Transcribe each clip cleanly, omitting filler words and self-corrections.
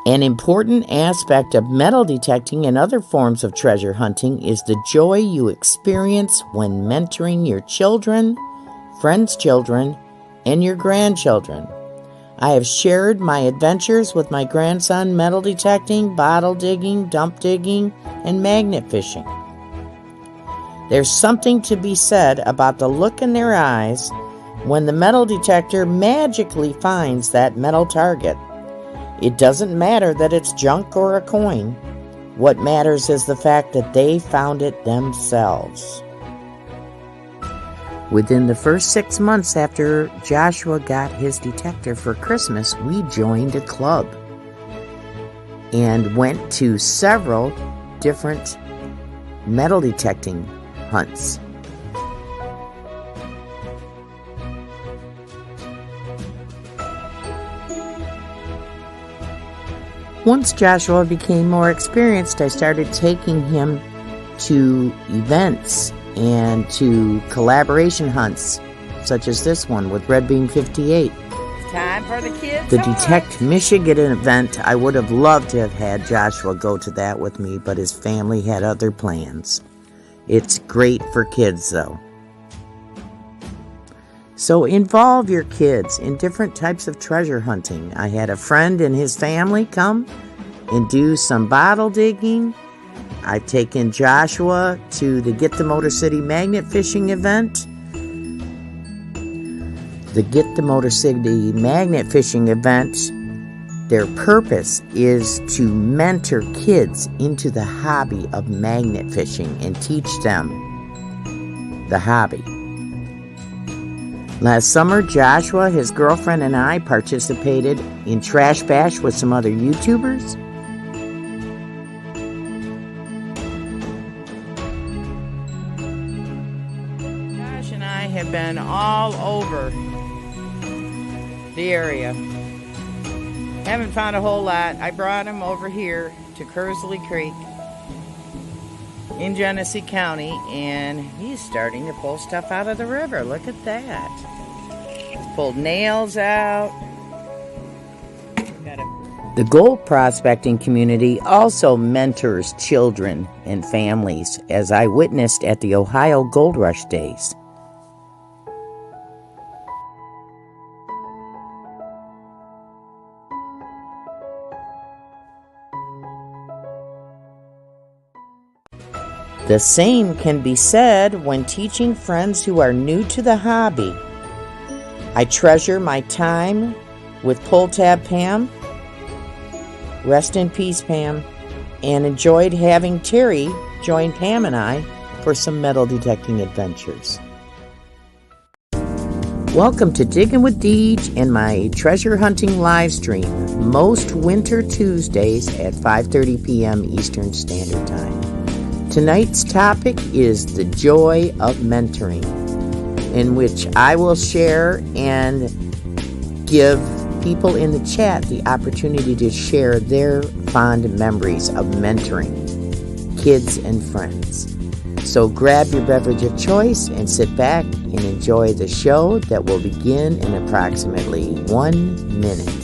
An important aspect of metal detecting and other forms of treasure hunting is the joy you experience when mentoring your children, friends' children, and your grandchildren. I have shared my adventures with my grandson metal detecting, bottle digging, dump digging, and magnet fishing. There's something to be said about the look in their eyes when the metal detector magically finds that metal target. It doesn't matter that it's junk or a coin. What matters is the fact that they found it themselves. Within the first 6 months after Joshua got his detector for Christmas, we joined a club and went to several different metal detecting hunts. Once Joshua became more experienced, I started taking him to events and to collaboration hunts, such as this one with Red Beam 58. Time for the kids. The Detect Michigan event, I would have loved to have had Joshua go to that with me, but his family had other plans. It's great for kids, though. So involve your kids in different types of treasure hunting. I had a friend and his family come and do some bottle digging. I've taken Joshua to the Get the Motor City Magnet Fishing event. The Get the Motor City Magnet Fishing event, their purpose is to mentor kids into the hobby of magnet fishing and teach them the hobby. Last summer, Joshua, his girlfriend, and I participated in Trash Bash with some other YouTubers. Josh and I have been all over the area. Haven't found a whole lot. I brought him over here to Kersley Creek in Genesee County, and he's starting to pull stuff out of the river. Look at that. He's pulled nails out. The gold prospecting community also mentors children and families, as I witnessed at the Ohio Gold Rush Days. The same can be said when teaching friends who are new to the hobby. I treasure my time with Pull Tab Pam, rest in peace Pam, and enjoyed having Terry join Pam and I for some metal detecting adventures. Welcome to Digging with Deej and my treasure hunting live stream, most winter Tuesdays at 5:30 p.m. Eastern Standard Time. Tonight's topic is the joy of mentoring, in which I will share and give people in the chat the opportunity to share their fond memories of mentoring kids and friends. So grab your beverage of choice and sit back and enjoy the show that will begin in approximately 1 minute.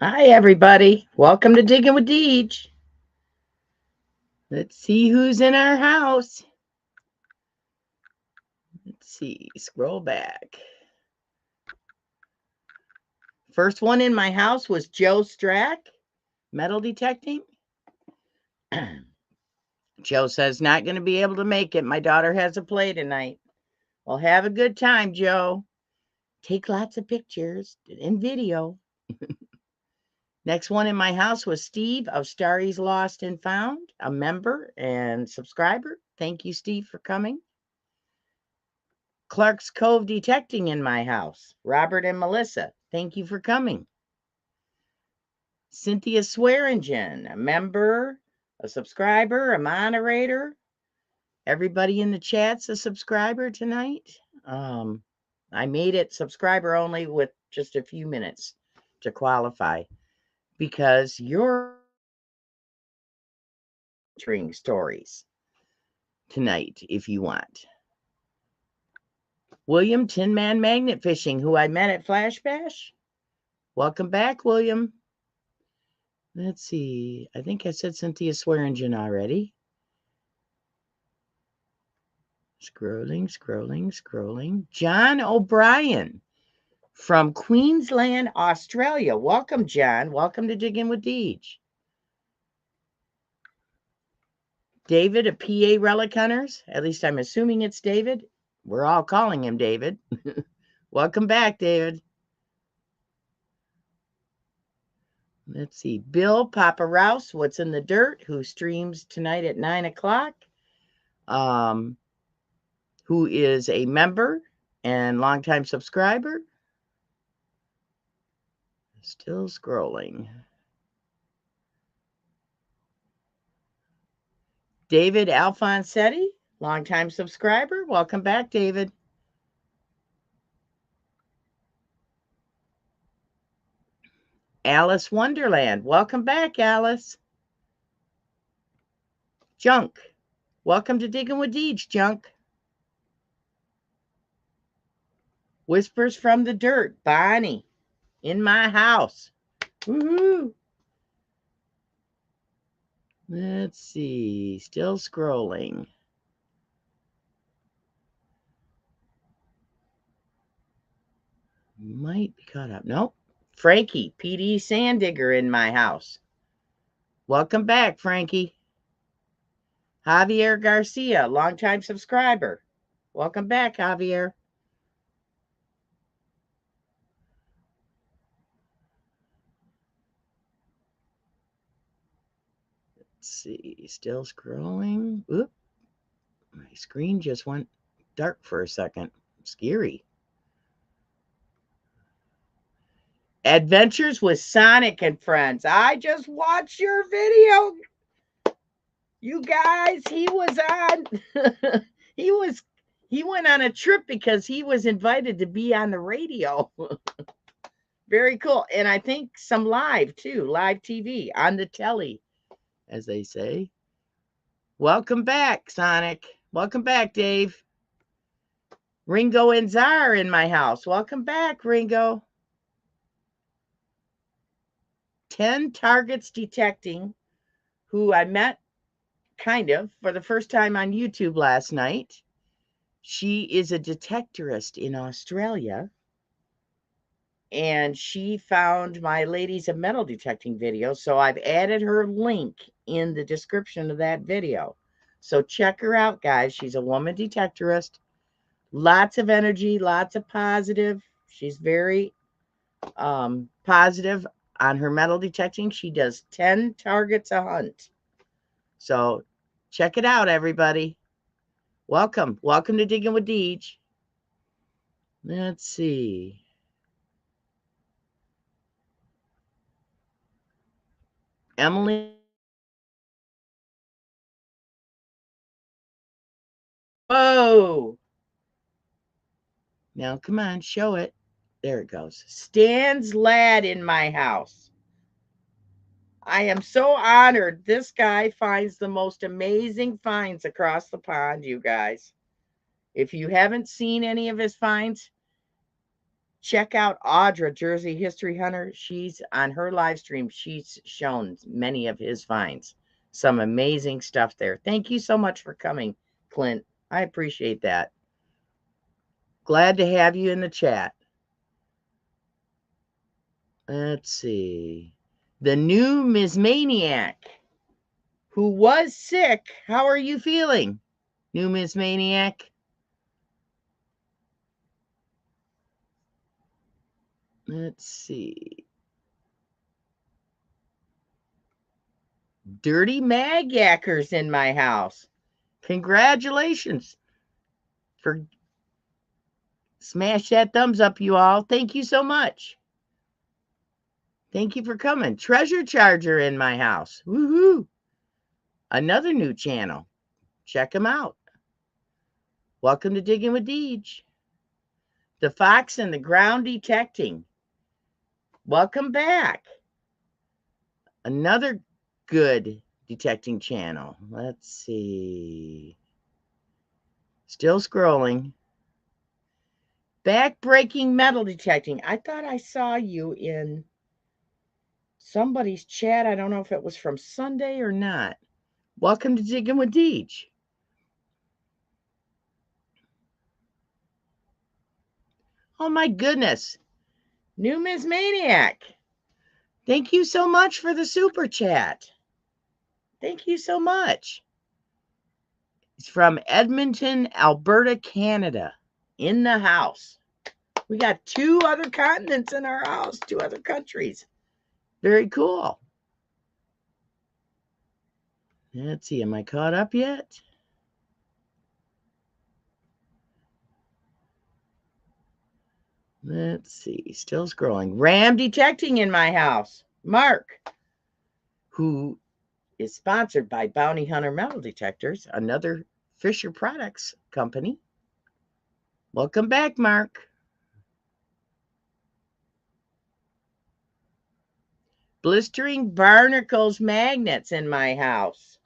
Hi, everybody. Welcome to Digging with Deej. Let's see who's in our house. Let's see. Scroll back. First one in my house was Joe Strack, metal detecting. Joe says, not going to be able to make it. My daughter has a play tonight. Well, have a good time, Joe. take lots of pictures and video. Next one in my house was Steve of Starry's Lost and Found, a member and subscriber. Thank you, Steve, for coming. Clark's Cove Detecting in my house. Robert and Melissa, thank you for coming. Cynthia Swearingen, a member, a subscriber, a moderator. Everybody in the chat's a subscriber tonight. I made it subscriber only with just a few minutes to qualify because you're entering stories tonight if you want. William Tin Man Magnet Fishing, who I met at Flash Bash. Welcome back, William. Let's see. I think I said Cynthia Swearingen already. Scrolling. John O'Brien from Queensland, Australia. Welcome, John. Welcome to Digging with Deej. David of PA Relic Hunters. At least I'm assuming it's David. We're all calling him David. Welcome back, David. Let's see. Bill Papa Rouse, What's in the Dirt, who streams tonight at 9 o'clock. Who is a member and longtime subscriber. Still scrolling. David Alfonsetti, longtime subscriber. Welcome back, David. Alice Wonderland. Welcome back, Alice. Junk. Welcome to Digging with Deej, Junk. Whispers from the Dirt. Bonnie. In my house. Woohoo. Let's see. Still scrolling. Might be caught up. Nope. Frankie, PD Sandigger in my house. Welcome back, Frankie. Javier Garcia, longtime subscriber. Welcome back, Javier. Let's see, still scrolling. Oop, my screen just went dark for a second. Scary. Adventures with Sonic and Friends. I just watched your video. You guys, he was on. he went on a trip because he was invited to be on the radio. Very cool. And I think some live too, live TV on the telly, as they say. Welcome back, Sonic. Welcome back, Dave. Ringo and Czar in my house. Welcome back, Ringo. 10 Targets Detecting, who I met kind of for the first time on YouTube last night. She is a detectorist in Australia. And she found my Ladies of Metal Detecting video. So I've added her link in the description of that video. So check her out, guys. She's a woman detectorist. Lots of energy, lots of positive. She's very positive on her metal detecting. She does 10 targets a hunt. So check it out, everybody. Welcome. Welcome to Digging with Deej. Let's see. Emily. Whoa. Now, come on, show it. There it goes. Stan's Lad in my house. I am so honored. This guy finds the most amazing finds across the pond, you guys. If you haven't seen any of his finds, check out Audra, Jersey History Hunter. She's on her live stream. She's shown many of his finds. Some amazing stuff there. Thank you so much for coming, Clint. I appreciate that. Glad to have you in the chat. Let's see. The new Ms. Maniac, who was sick. How are you feeling, new Ms. Maniac? Let's see. Dirty Mag Yackers in my house. Congratulations. Smash that thumbs up, you all. Thank you so much. Thank you for coming. Treasure Charger in my house. Woohoo. Another new channel. Check them out. Welcome to Digging with Deej. The Fox and the Ground Detecting. Welcome back. Another good detecting channel. Let's see. Still scrolling. Backbreaking metal detecting. I thought I saw you in somebody's chat. I don't know if it was from Sunday or not. Welcome to Digging with Deej. Oh my goodness. Numismaniac. Thank you so much for the super chat. Thank you so much. It's from Edmonton, Alberta, Canada. In the house. We got 2 other continents in our house, 2 other countries. Very cool. Let's see, am I caught up yet? Let's see, still scrolling. Ram detecting in my house. Mark, who is sponsored by Bounty Hunter Metal Detectors, another Fisher Products company. Welcome back, Mark. Blistering barnacles magnets in my house.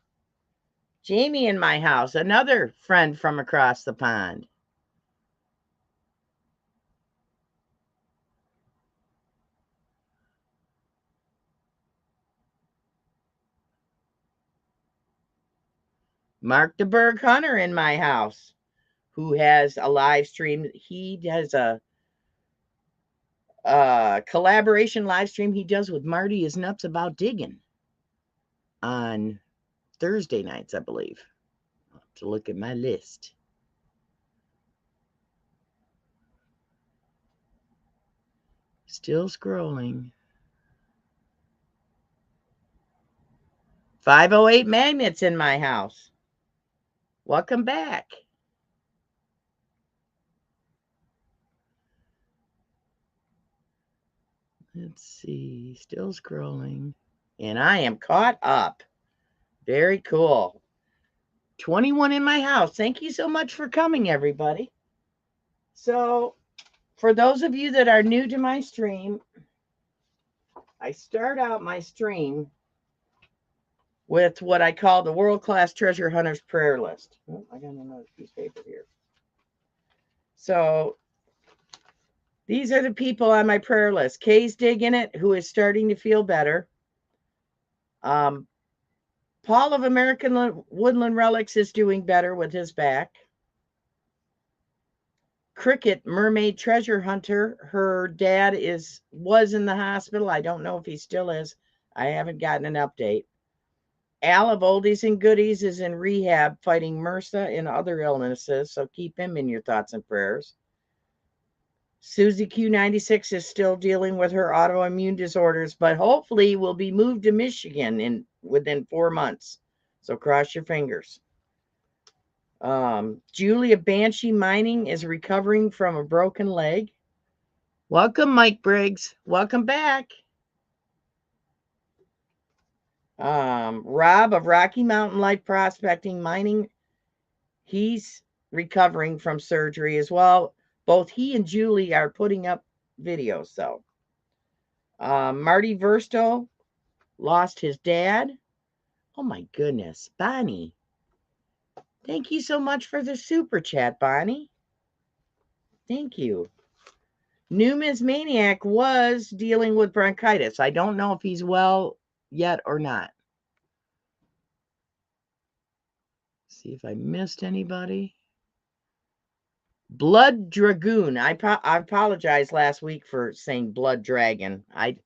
Jamie in my house, another friend from across the pond. Mark the Berg Hunter in my house, who has a live stream. He has a collaboration live stream he does with Marty is Nuts About Digging on Thursday nights, I believe. I'll have to look at my list. Still scrolling. 508 magnets in my house. Welcome back. Let's see. Still scrolling. And I am caught up. Very cool. 21 in my house. Thank you so much for coming, everybody. So, for those of you that are new to my stream, I start out my stream with what I call the world-class treasure hunter's prayer list. Oh, I got another piece of paper here. So these are the people on my prayer list. Kay's digging it, who is starting to feel better. Paul of American Woodland Relics is doing better with his back. Cricket, mermaid treasure hunter, her dad was in the hospital. I don't know if he still is. I haven't gotten an update. Al of Oldies and Goodies is in rehab fighting MRSA and other illnesses, so keep him in your thoughts and prayers. Susie Q96 is still dealing with her autoimmune disorders, but hopefully will be moved to Michigan within 4 months. So cross your fingers. Julia Banshee Mining is recovering from a broken leg. Welcome, Mike Briggs. Welcome back. Rob of Rocky Mountain Life Prospecting Mining, he's recovering from surgery as well. Both he and Julie are putting up videos, so. Marty Versto lost his dad. Oh my goodness, Bonnie. Thank you so much for the super chat, Bonnie. Thank you. Numismaniac was dealing with bronchitis. I don't know if he's well yet or not. See if I missed anybody. Blood Dragoon. I apologize last week for saying Blood Dragon. I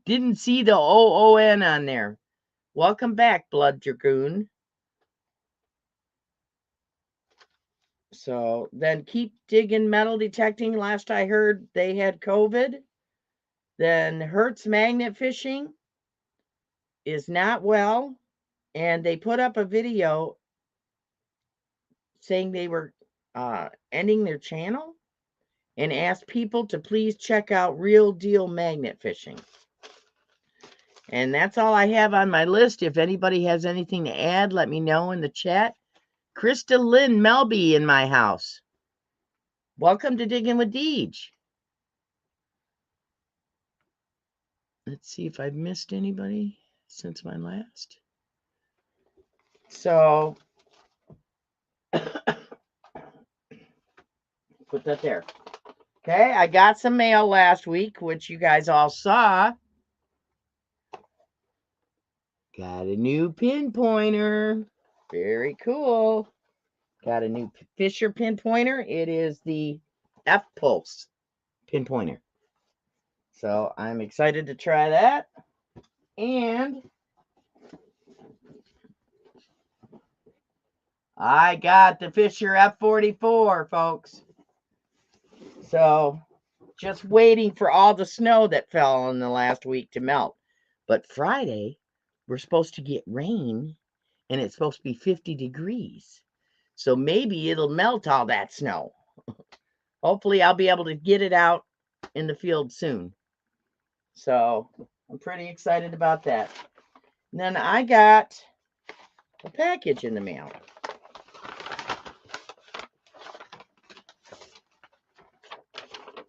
didn't see the OON on there. Welcome back, Blood Dragoon. So then keep digging metal detecting. Last I heard, they had COVID. Then Hertz Magnet Fishing is not well, and they put up a video saying they were ending their channel and asked people to please check out Real Deal Magnet Fishing. And that's all I have on my list. If anybody has anything to add, let me know in the chat. Krista Lynn Melby in my house. Welcome to Digging with Deej. Let's see if I've missed anybody since my last. So, put that there. Okay, I got some mail last week, which you guys all saw. Got a new pinpointer. Very cool. Got a new Fisher pinpointer. It is the F-Pulse pinpointer. So I'm excited to try that. And I got the Fisher F44, folks. So just waiting for all the snow that fell in the last week to melt. But Friday, we're supposed to get rain, and it's supposed to be 50 degrees. So maybe it'll melt all that snow. Hopefully I'll be able to get it out in the field soon. So I'm pretty excited about that. And then I got a package in the mail.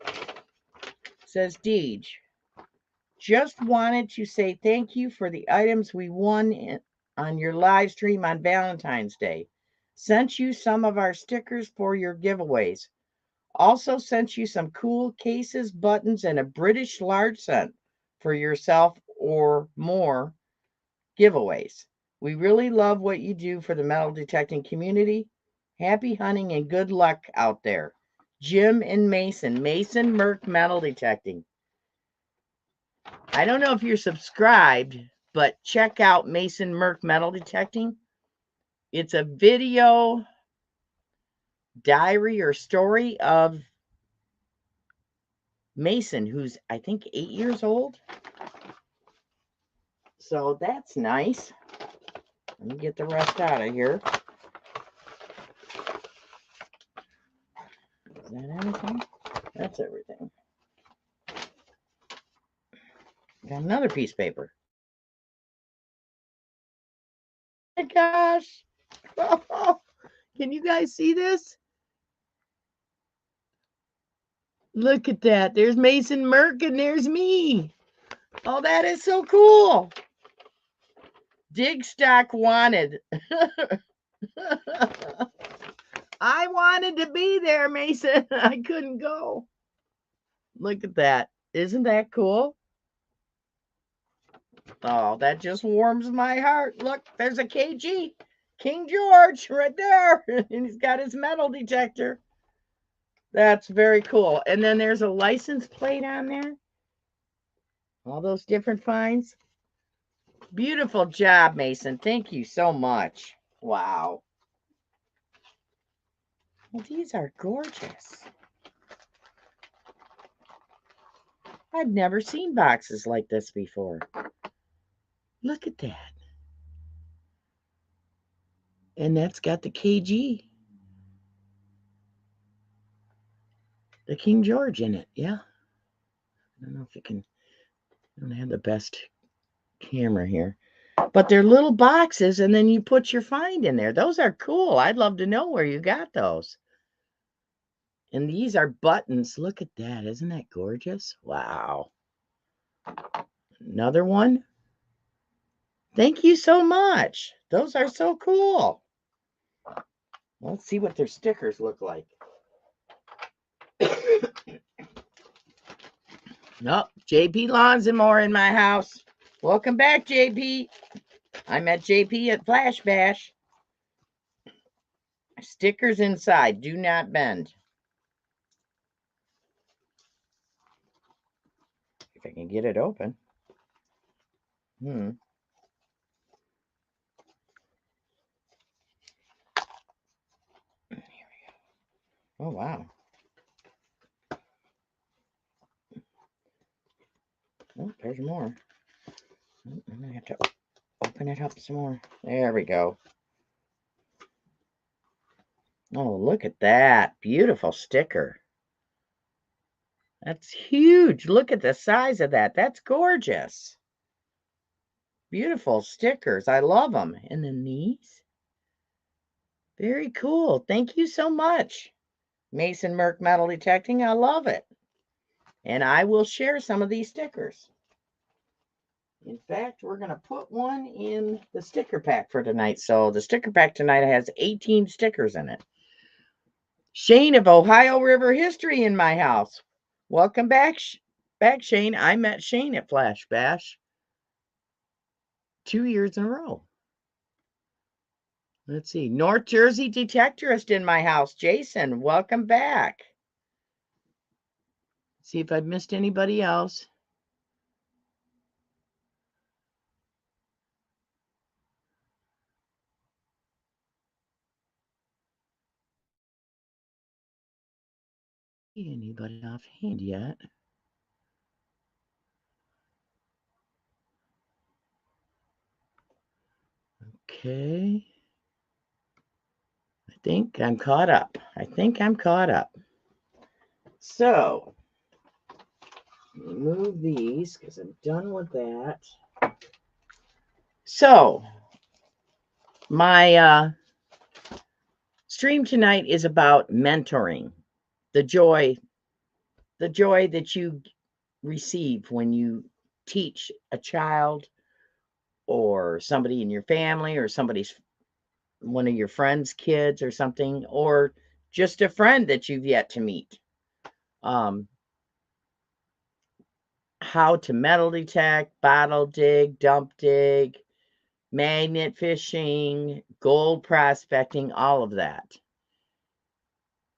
It says, Deej, just wanted to say thank you for the items we won on your live stream on Valentine's Day. Sent you some of our stickers for your giveaways. Also sent you some cool cases, buttons, and a British large scent for yourself or more giveaways. We really love what you do for the metal detecting community. Happy hunting and good luck out there. Jim and Mason. Mason Merck Metal Detecting. I don't know if you're subscribed, but check out Mason Merck Metal Detecting. It's a video diary or story of Mason, who's I think 8 years old. So that's nice. Let me get the rest out of here. Is that everything? That's everything. Got another piece of paper. Oh my gosh. Oh, can you guys see this? Look at that. There's Mason Merck and there's me. Oh, that is so cool. Dig stock wanted. I wanted to be there, Mason. I couldn't go. Look at that. Isn't that cool? Oh, that just warms my heart. Look, there's a KG. King George right there. And he's got his metal detector. That's very cool. And then there's a license plate on there. All those different finds. Beautiful job, Mason. Thank you so much. Wow. Well, these are gorgeous. I've never seen boxes like this before. Look at that. And that's got the KG. The King George in it. Yeah. I don't know if you can. I don't have the best camera here. But they're little boxes, and then you put your find in there. Those are cool. I'd love to know where you got those. And these are buttons. Look at that. Isn't that gorgeous? Wow. Another one. Thank you so much. Those are so cool. Let's see what their stickers look like. Nope. JP Lawns and more in my house. Welcome back, JP. I met JP at Flash Bash. Stickers inside. Do not bend. If I can get it open. Here we go. Oh, wow. Oh, there's more. I'm going to have to open it up some more. There we go. Oh, look at that. Beautiful sticker. That's huge. Look at the size of that. That's gorgeous. Beautiful stickers. I love them. And then these. Very cool. Thank you so much, Mason Merck Metal Detecting. I love it. And I will share some of these stickers. In fact, we're going to put one in the sticker pack for tonight. So the sticker pack tonight has 18 stickers in it. Shane of Ohio River History in my house. Welcome back, Shane. I met Shane at Flash Bash 2 years in a row. Let's see. North Jersey Detectorist in my house. Jason, welcome back. See if I've missed anybody else. Anybody offhand yet? Okay. I think I'm caught up. So, remove these because I'm done with that. So, my stream tonight is about mentoring, the joy that you receive when you teach a child or somebody in your family or one of your friends' kids or something, or just a friend that you've yet to meet. How to metal detect, bottle dig, dump dig, magnet fishing, gold prospecting, all of that.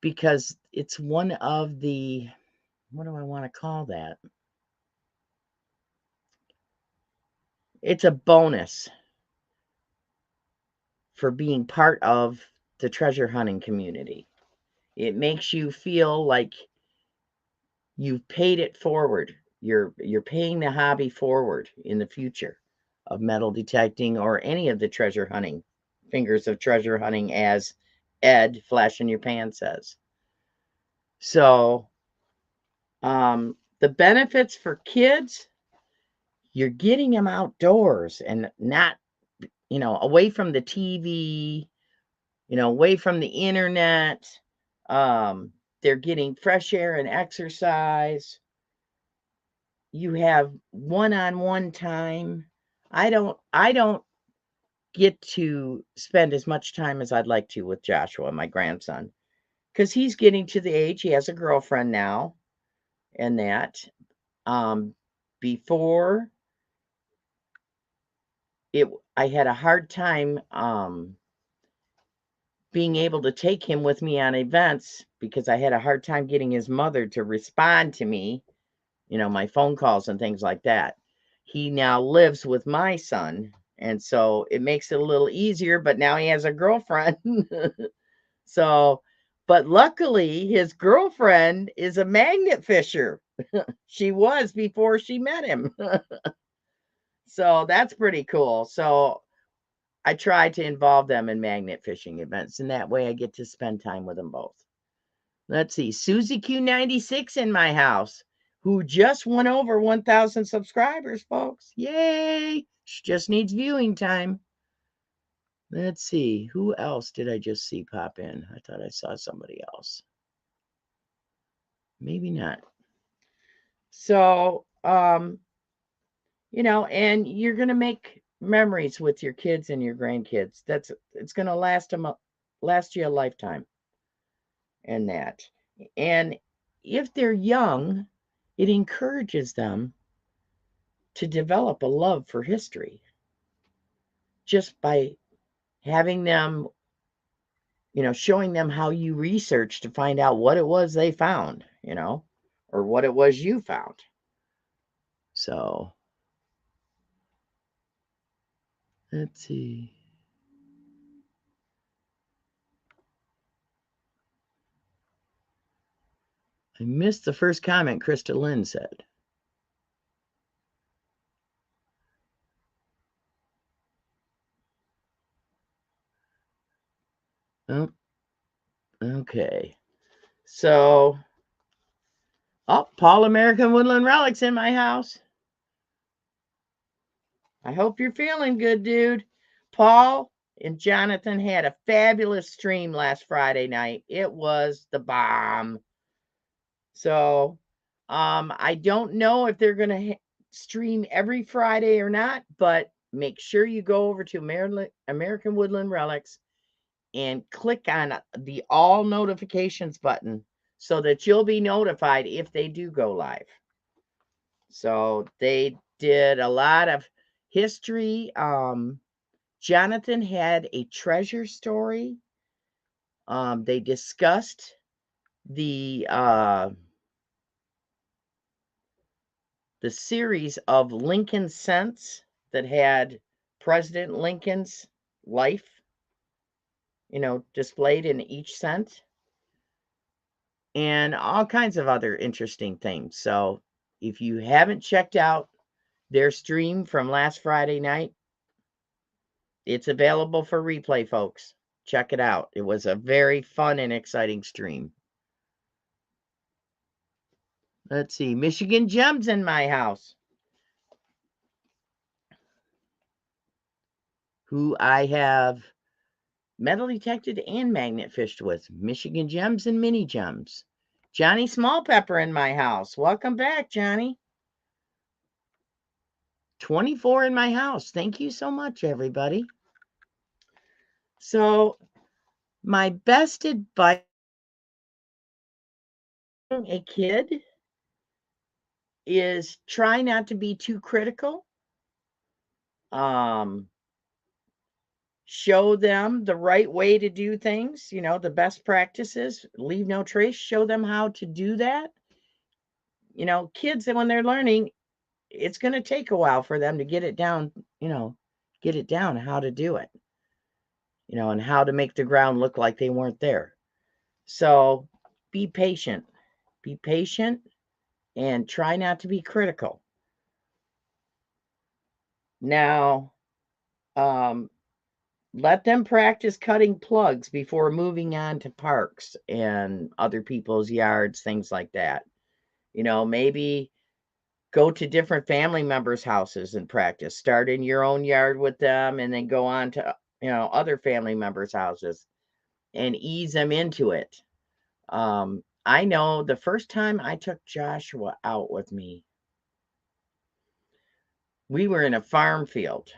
Because it's one of the, what do I want to call that? It's a bonus for being part of the treasure hunting community. It makes you feel like you've paid it forward. You're paying the hobby forward in the future of metal detecting or any of the treasure hunting, fingers of treasure hunting, as Ed Flash in Your Pan says. So the benefits for kids, you're getting them outdoors and not, away from the TV, away from the internet. They're getting fresh air and exercise. You have one-on-one time. I don't get to spend as much time as I'd like to with Joshua, my grandson, because he's getting to the age, he has a girlfriend now, and that. Before I had a hard time being able to take him with me on events because I had a hard time getting his mother to respond to me, my phone calls and things like that. He now lives with my son, and so it makes it a little easier, but now he has a girlfriend. So, but luckily his girlfriend is a magnet fisher. She was before she met him. So that's pretty cool. So I try to involve them in magnet fishing events, and that way I get to spend time with them both. Let's see, Susie Q96 in my house, who just went over 1,000 subscribers, folks. Yay! She just needs viewing time. Let's see, who else did I just see pop in? I thought I saw somebody else. Maybe not. So, and you're going to make memories with your kids and your grandkids. It's going to last you a lifetime. And that. And if they're young, it encourages them to develop a love for history just by having them, showing them how you research to find out what it was they found, or what it was you found. So, let's see. I missed the first comment Krista Lynn said. Oh, okay. So, oh, Paul American Woodland Relics in my house. I hope you're feeling good, dude. Paul and Jonathan had a fabulous stream last Friday night. It was the bomb. So, I don't know if they're going to stream every Friday or not, but make sure you go over to American Woodland Relics and click on the all notifications button so that you'll be notified if they do go live. So they did a lot of history. Jonathan had a treasure story. They discussed the series of Lincoln cents that had President Lincoln's life, displayed in each cent, and all kinds of other interesting things. So if you haven't checked out their stream from last Friday night, it's available for replay, folks. Check it out. It was a very fun and exciting stream. Let's see. Michigan Gems in my house, who I have metal detected and magnet fished with. Michigan Gems and Mini Gems. Johnny Smallpepper in my house. Welcome back, Johnny. 24 in my house. Thank you so much, everybody. So, my best advice to a kid is try not to be too critical. Show them the right way to do things, the best practices, leave no trace, show them how to do that. Kids, when they're learning, it's going to take a while for them to get it down, how to do it, and how to make the ground look like they weren't there. So be patient and try not to be critical. Now, let them practice cutting plugs before moving on to parks and other people's yards, things like that. Maybe go to different family members' houses and practice. Start in your own yard with them and then go on to, other family members' houses and ease them into it. I know the first time I took Joshua out with me, we were in a farm field.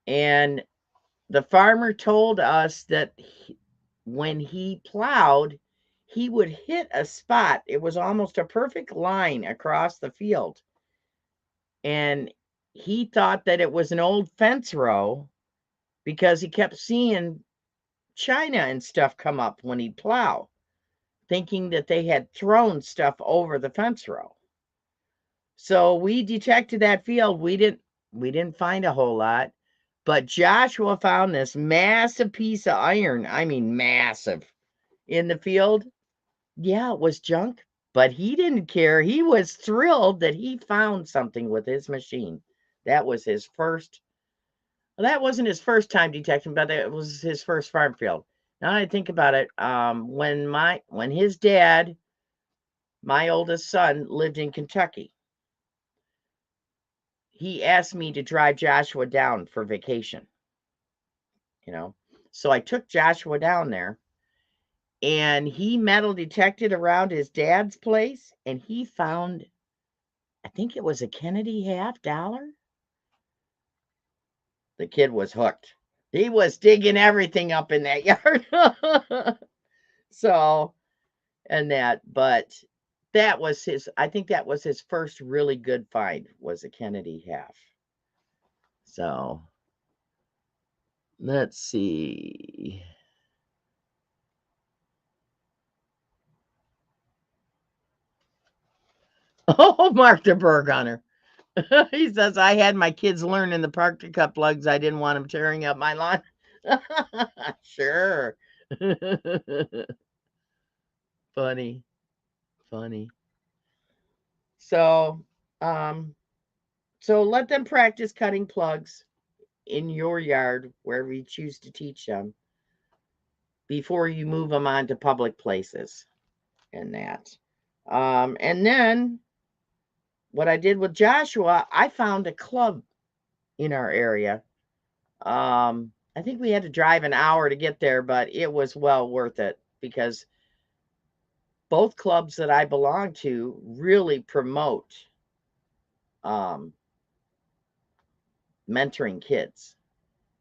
And the farmer told us that when he plowed, he would hit a spot. It was almost a perfect line across the field. And he thought that it was an old fence row because he kept seeing china and stuff come up when he'd plow, thinking that they had thrown stuff over the fence row. So we detected that field. We didn't find a whole lot, but Joshua found this massive piece of iron. I mean, massive, in the field. Yeah, it was junk, but he didn't care. He was thrilled that he found something with his machine. That was his first. Well, that wasn't his first time detecting, but it was his first farm field. Now that I think about it, when his dad, my oldest son, lived in Kentucky, he asked me to drive Joshua down for vacation. So I took Joshua down there, and he metal detected around his dad's place, and he found, I think it was a Kennedy $50. The kid was hooked. He was digging everything up in that yard. So, but I think that was his first really good find, was a Kennedy half. So, let's see. Oh, Mark the Burg Hunter. He says, I had my kids learn in the park to cut plugs. I didn't want them tearing up my lawn. Sure. Funny. So, let them practice cutting plugs in your yard, wherever you choose to teach them. before you move them onto public places and that. And then what I did with Joshua, I found a club in our area. I think we had to drive an hour to get there, but it was well worth it because both clubs that I belong to really promote mentoring kids,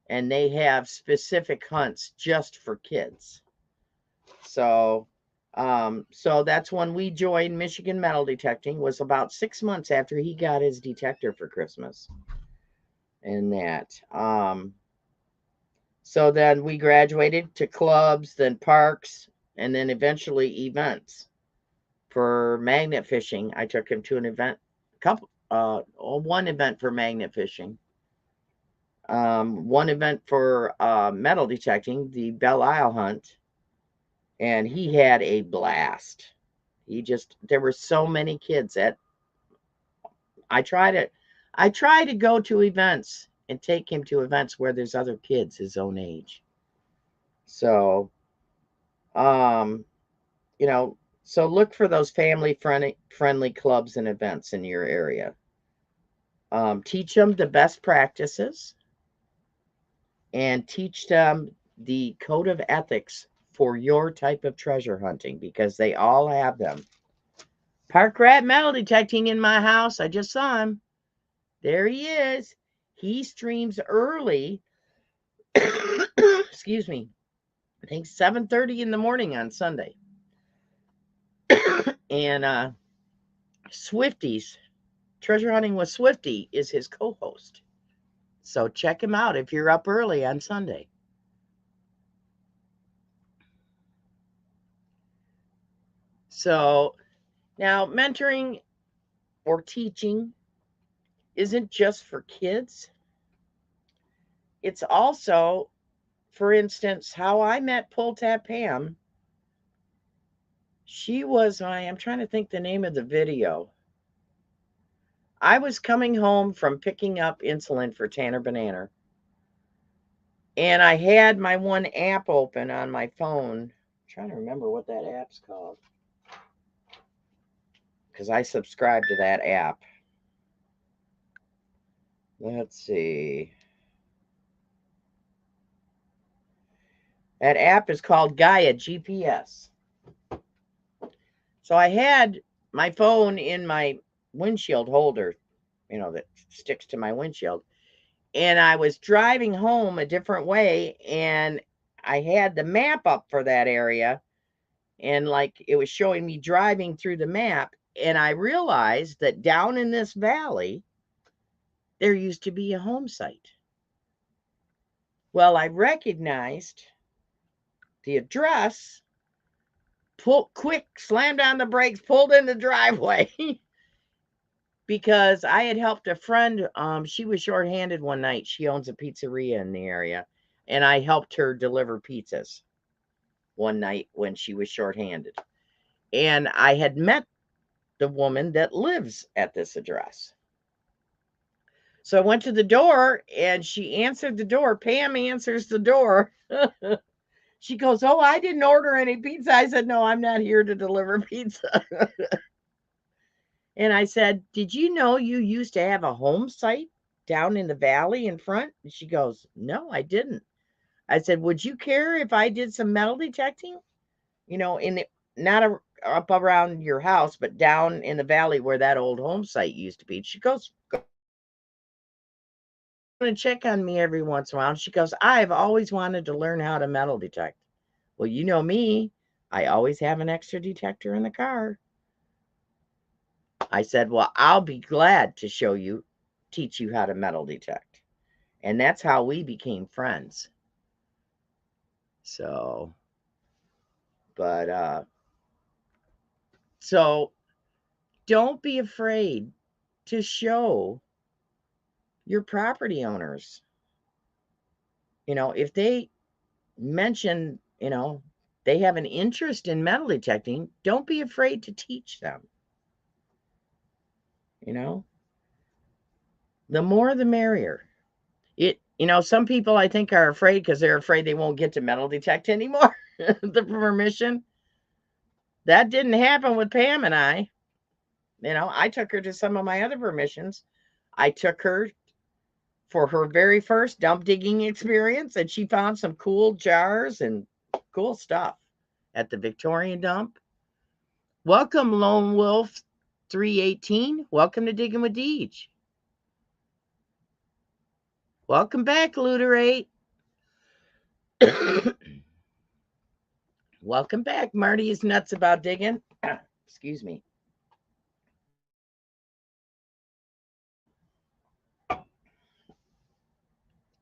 and they have specific hunts just for kids. So that's when we joined Michigan Metal Detecting. Was about 6 months after he got his detector for Christmas. And that. So then we graduated to clubs, then parks, and then eventually events. For magnet fishing, I took him to an event, one event for magnet fishing. One event for metal detecting, the Belle Isle hunt, and he had a blast. There were so many kids at. I try to go to events and take him to events where there's other kids his own age. So, so look for those family friendly clubs and events in your area. Teach them the best practices and teach them the code of ethics for your type of treasure hunting, because they all have them. Park Rat Metal Detecting in my house. I just saw him. There he is. He streams early. Excuse me. I think 7:30 in the morning on Sunday. And Swifties, Treasure Hunting with Swifty, is his co-host. So check him out if you're up early on Sunday. So now mentoring or teaching isn't just for kids. It's also, for instance, how I met Pull Tap Pam. She was I'm trying to think the name of the video. I was coming home from picking up insulin for Tanner Banana, and I had my one app open on my phone. I'm trying to remember what that app's called, because I subscribe to that app. Let's see. That app is called Gaia GPS. So I had my phone in my windshield holder, that sticks to my windshield. And I was driving home a different way, and I had the map up for that area. And it was showing me driving through the map. And I realized that down in this valley, there used to be a home site. Well, I recognized the address, slammed on the brakes, pulled in the driveway because I had helped a friend. She was shorthanded one night. She owns a pizzeria in the area, and I helped her deliver pizzas one night when she was shorthanded. And I had met the woman that lives at this address. So I went to the door, and she answered the door. Pam answers the door. She goes, "Oh, I didn't order any pizza." I said, "No, I'm not here to deliver pizza." And I said, "Did you know you used to have a home site down in the valley in front?" And she goes, "No, I didn't." I said, "Would you care if I did some metal detecting? Not up around your house, but down in the valley where that old home site used to be." She goes, "Go and check on me every once in a while." And she goes, "I've always wanted to learn how to metal detect." Well, you know me, I always have an extra detector in the car. I said, "Well, I'll be glad to teach you how to metal detect." And that's how we became friends. So, so don't be afraid to show your property owners. If they mention, they have an interest in metal detecting, don't be afraid to teach them. The more the merrier. Some people I think are afraid because they're afraid they won't get to metal detect anymore. the permission. That didn't happen with Pam and I. I took her to some of my other permissions. I took her for her very first dump digging experience, and she found some cool jars and cool stuff at the Victorian dump. Welcome, Lone Wolf 318. Welcome to Digging with Deej. Welcome back, Looterate. Welcome back. Marty is nuts about digging. Excuse me.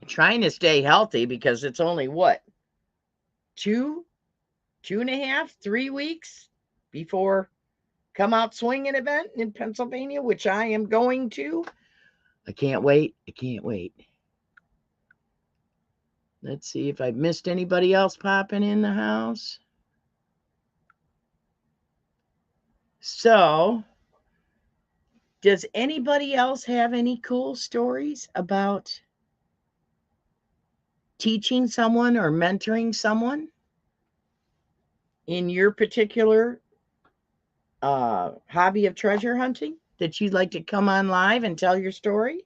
Trying to stay healthy because it's only what? 2.5, 3 weeks before Come Out Swinging event in Pennsylvania, which I am going to. I can't wait. Let's see if I've missed anybody else popping in the house. So, does anybody else have any cool stories about teaching someone or mentoring someone in your particular hobby of treasure hunting that you'd like to come on live and tell your story?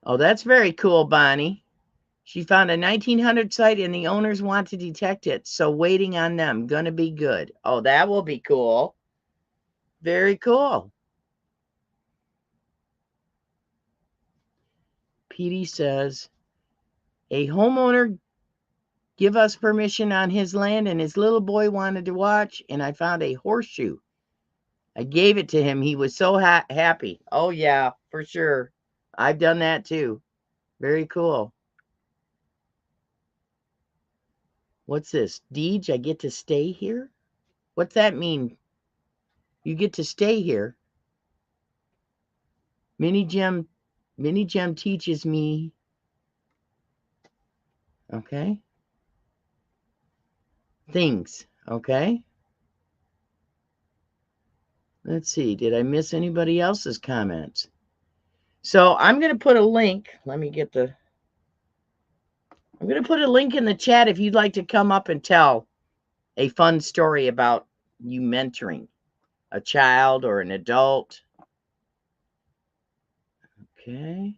Oh, that's very cool, Bonnie. She found a 1900 site and the owners want to detect it, so waiting on them. Gonna be good. Oh, that will be cool. Very cool. Petey says, a homeowner give us permission on his land and his little boy wanted to watch, and I found a horseshoe. I gave it to him. He was so happy. Oh, yeah, for sure. I've done that too. Very cool. What's this? Deej, I get to stay here? What's that mean? You get to stay here. Mini Gem teaches me. Okay. Things. Okay. Let's see. Did I miss anybody else's comments? So I'm going to put a link. I'm going to put a link in the chat if you'd like to come up and tell a fun story about you mentoring a child or an adult. Okay.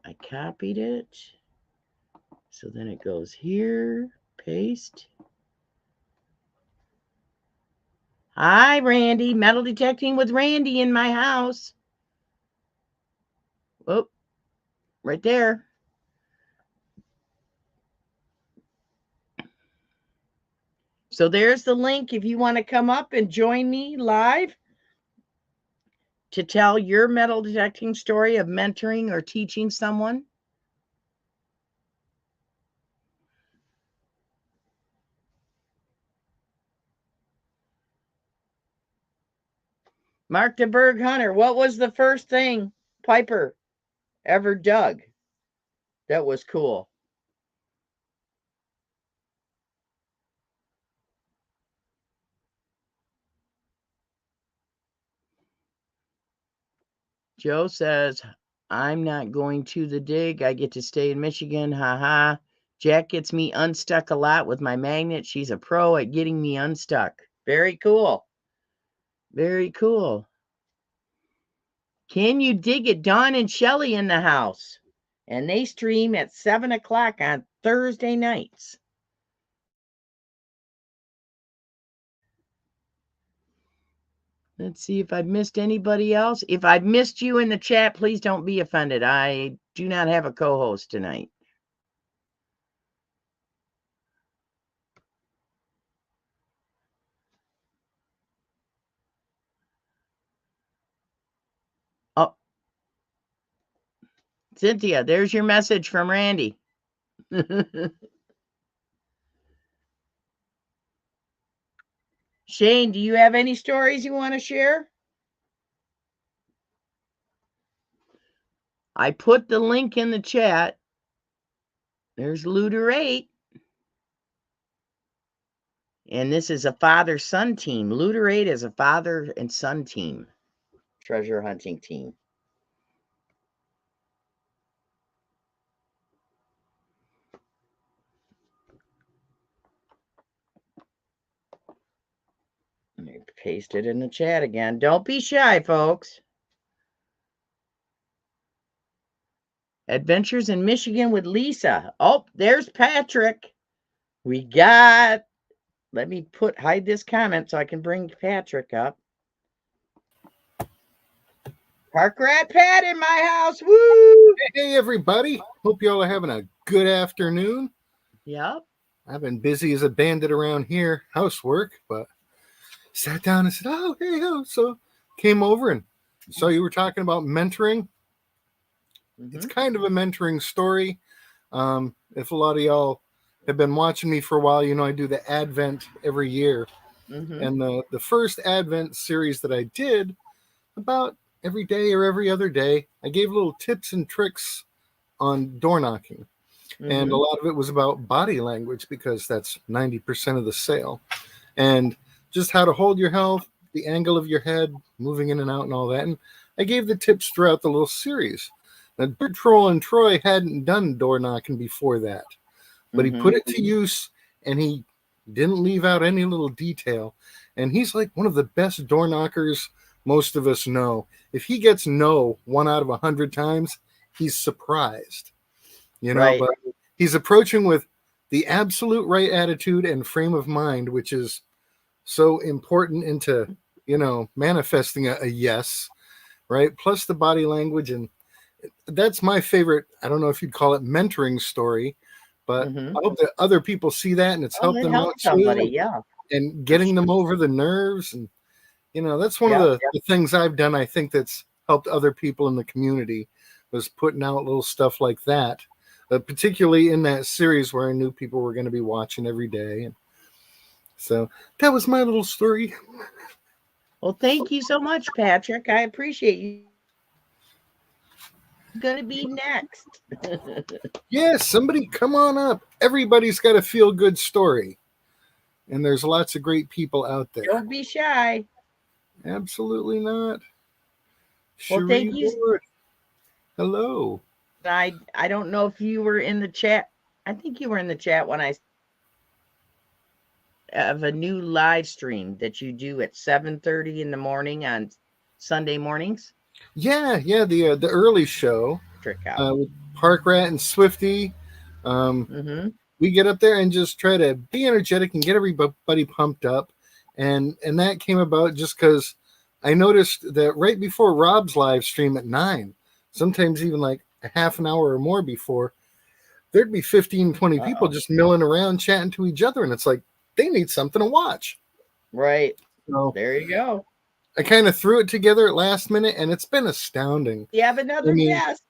I copied it. So then it goes here. Paste. Hi, Randy. Metal detecting with Randy in my house. Oh, right there. So there's the link if you want to come up and join me live to tell your metal detecting story of mentoring or teaching someone. Mark the Berg Hunter, what was the first thing Piper ever dug? That was cool. Joe says, I'm not going to the dig. I get to stay in Michigan. Ha ha. Jack gets me unstuck a lot with my magnet. She's a pro at getting me unstuck. Very cool. Very cool. Can you dig it? Dawn and Shelly in the house. And they stream at 7 o'clock on Thursday nights. Let's see if I've missed anybody else. If I've missed you in the chat, please don't be offended. I do not have a co-host tonight. Oh, Cynthia, there's your message from Randy. Shane, do you have any stories you want to share? I put the link in the chat. There's Looter 8. And this is a father-son team. Looter 8 is a father and son team. Treasure hunting team. paste it in the chat again. Don't be shy, folks. Adventures in Michigan with Lisa. Oh, there's Patrick. We got, let me hide this comment so I can bring Patrick up. Park Rat Pat in my house. Woo! Hey, everybody. Hope you all are having a good afternoon. Yep. I've been busy as a bandit around here, housework, but sat down and said, oh, hey, oh. So came over and saw you were talking about mentoring. It's kind of a mentoring story. If a lot of y'all have been watching me for a while, you know I do the Advent every year. And the first Advent series that I did, about every day or every other day, I gave little tips and tricks on door knocking. And a lot of it was about body language because that's 90% of the sale. And just how to hold your health, the angle of your head, moving in and out and all that. And I gave the tips throughout the little series. Now, Bird Troll and Troy hadn't done door knocking before that. But he put it to use and he didn't leave out any little detail. And he's like one of the best door knockers most of us know. If he gets no 1 out of 100 times, he's surprised. You know, but he's approaching with the absolute right attitude and frame of mind, which is so important into, you know, manifesting a yes, right? Plus the body language. And that's my favorite, I don't know if you'd call it mentoring story, but I hope that other people see that and it's helped them out too. And getting them over the nerves. And, you know, that's one of the things I've done, I think, that's helped other people in the community, was putting out little stuff like that. Particularly in that series where I knew people were going to be watching every day. And so that was my little story. Well, thank you so much, Patrick. I appreciate you. Going to be next. Yeah, somebody come on up. Everybody's got a feel-good story. And there's lots of great people out there. Don't be shy. Absolutely not. Well, thank you. Ward. Hello. I don't know if you were in the chat. I think you were in the chat when I have a new live stream that you do at 7:30 in the morning on Sunday mornings. Yeah, the early show. Trick out with Park Rat and Swifty. We get up there and just try to be energetic and get everybody pumped up, and that came about just because I noticed that right before Rob's live stream at 9, sometimes even like a half an hour or more before, there'd be 15, 20 people just milling around chatting to each other. And it's like, they need something to watch. Right. So there you go. I kind of threw it together at last minute and it's been astounding. You have another guest.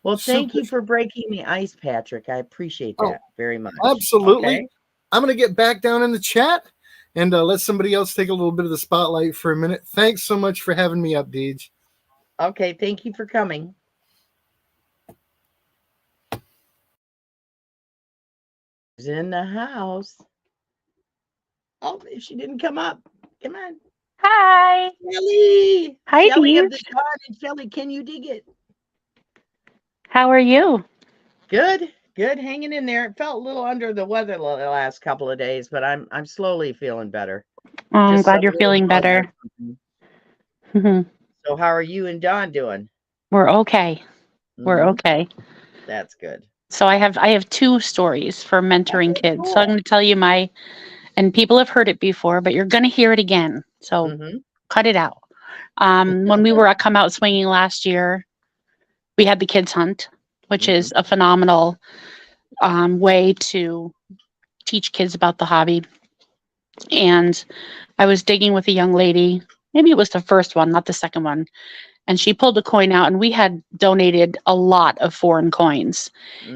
Well, thank you for breaking the ice, Patrick. I appreciate that very much. Absolutely. Okay. I'm going to get back down in the chat and let somebody else take a little bit of the spotlight for a minute. Thanks so much for having me up, Deej. Okay. Thank you for coming. In the house. Oh, if she didn't come up, come on. Hi. Shelly. Hi, Shelly of Deej. the Dawn. And Shelly, can you dig it? How are you? Good. Hanging in there. It felt a little under the weather the last couple of days, but I'm slowly feeling better. Oh, I'm glad you're feeling better. So how are you and Dawn doing? We're okay. We're okay. That's good. So I have 2 stories for mentoring kids. Cool. So I'm going to tell you and people have heard it before, but you're going to hear it again. So cut it out. When we were at Come Out Swinging last year, we had the kids hunt, which is a phenomenal way to teach kids about the hobby. And I was digging with a young lady. Maybe it was the first one, not the second one. And she pulled a coin out, and we had donated a lot of foreign coins.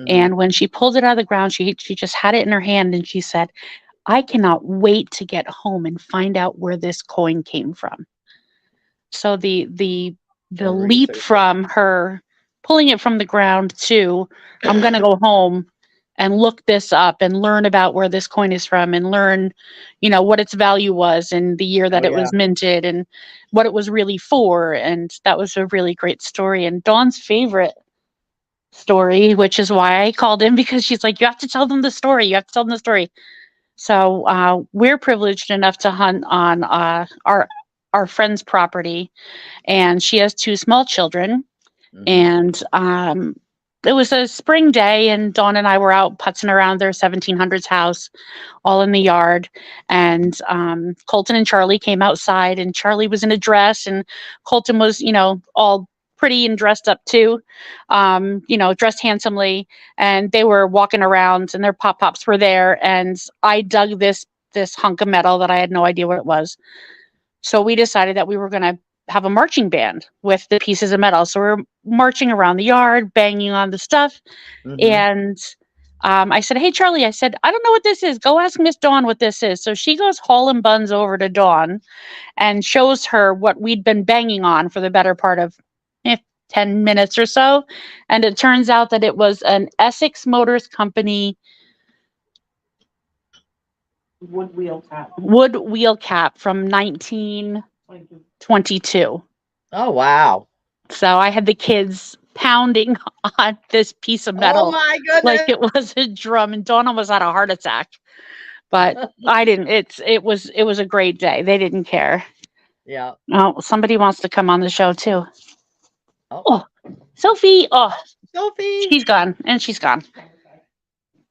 And when she pulled it out of the ground, she just had it in her hand, and she said, I cannot wait to get home and find out where this coin came from. So the leap from her pulling it from the ground to, I'm going to go home and look this up and learn about where this coin is from and learn, what its value was and the year that it was minted and what it was really for. And that was a really great story. And Dawn's favorite story, which is why I called in, because she's like, you have to tell them the story. You have to tell them the story. So we're privileged enough to hunt on our friend's property, and she has 2 small children. And it was a spring day, and Dawn and I were out putzing around their 1700s house, all in the yard. And Colton and Charlie came outside, and Charlie was in a dress, and Colton was, all pretty and dressed up too, dressed handsomely. And they were walking around, and their pop-pops were there. And I dug this hunk of metal that I had no idea what it was. So we decided that we were going to have a marching band with the pieces of metal. So we're marching around the yard, banging on the stuff. And I said, hey, Charlie, I said, I don't know what this is. Go ask Miss Dawn what this is. So she goes hauling buns over to Dawn and shows her what we'd been banging on for the better part of 10 minutes or so. And it turns out that it was an Essex Motors Company wood wheel cap from 1922. Oh, wow. So I had the kids pounding on this piece of metal. Oh my goodness. Like it was a drum, and Dawn almost had a heart attack. But I didn't. It was a great day. They didn't care. Yeah. Oh, somebody wants to come on the show too. Oh, Sophie. Oh, Sophie. She's gone, and she's gone.